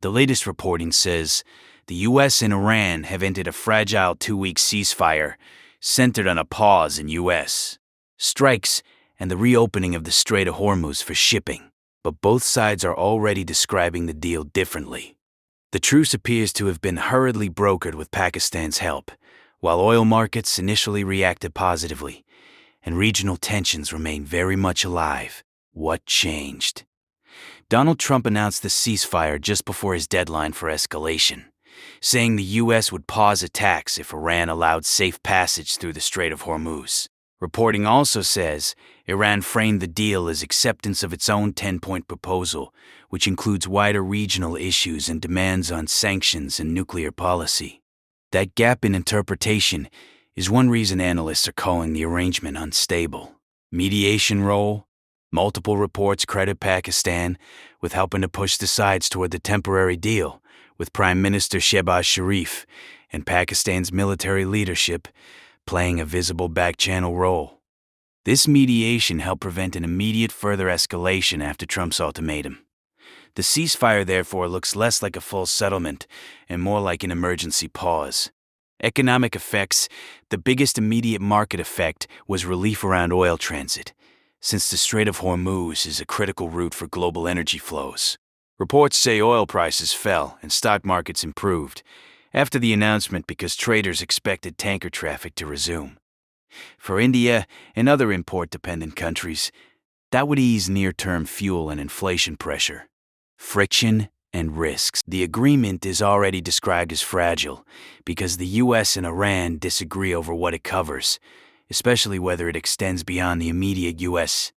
The latest reporting says the U.S. and Iran have entered a fragile 2-week ceasefire centered on a pause in U.S. strikes and the reopening of the Strait of Hormuz for shipping. But both sides are already describing the deal differently. The truce appears to have been hurriedly brokered with Pakistan's help, while oil markets initially reacted positively, and regional tensions remain very much alive. What changed? Donald Trump announced the ceasefire just before his deadline for escalation, saying the U.S. would pause attacks if Iran allowed safe passage through the Strait of Hormuz. Reporting also says Iran framed the deal as acceptance of its own 10-point proposal, which includes wider regional issues and demands on sanctions and nuclear policy. That gap in interpretation is one reason analysts are calling the arrangement unstable. Mediation role? Multiple reports credit Pakistan with helping to push the sides toward the temporary deal, with Prime Minister Shehbaz Sharif and Pakistan's military leadership playing a visible back-channel role. This mediation helped prevent an immediate further escalation after Trump's ultimatum. The ceasefire, therefore, looks less like a full settlement and more like an emergency pause. Economic effects: the biggest immediate market effect was relief around oil transit, since the Strait of Hormuz is a critical route for global energy flows. Reports say oil prices fell and stock markets improved after the announcement because traders expected tanker traffic to resume. For India and other import-dependent countries, that would ease near-term fuel and inflation pressure. Friction and risks. The agreement is already described as fragile because the U.S. and Iran disagree over what it covers, especially whether it extends beyond the immediate U.S.-Iran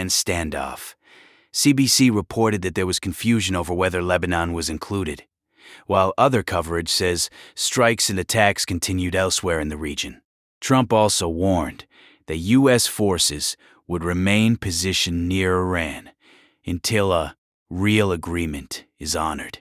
standoff. CBC reported that there was confusion over whether Lebanon was included, while other coverage says strikes and attacks continued elsewhere in the region. Trump also warned that U.S. forces would remain positioned near Iran until a real agreement is honored.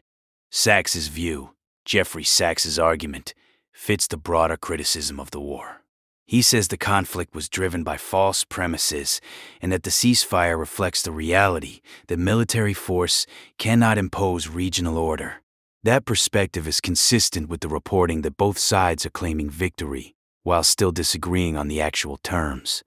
Sachs's view, Jeffrey Sachs's argument, fits the broader criticism of the war. He says the conflict was driven by false premises and that the ceasefire reflects the reality that military force cannot impose regional order. That perspective is consistent with the reporting that both sides are claiming victory while still disagreeing on the actual terms.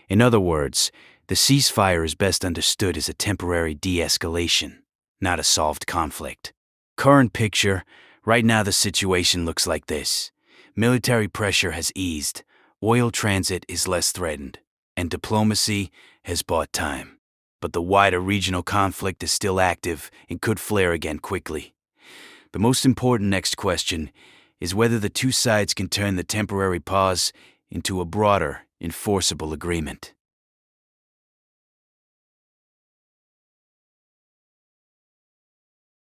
In other words, the ceasefire is best understood as a temporary de-escalation, not a solved conflict. Current picture: right now the situation looks like this. Military pressure has eased, oil transit is less threatened, and diplomacy has bought time. But the wider regional conflict is still active and could flare again quickly. The most important next question is whether the two sides can turn the temporary pause into a broader, enforceable agreement.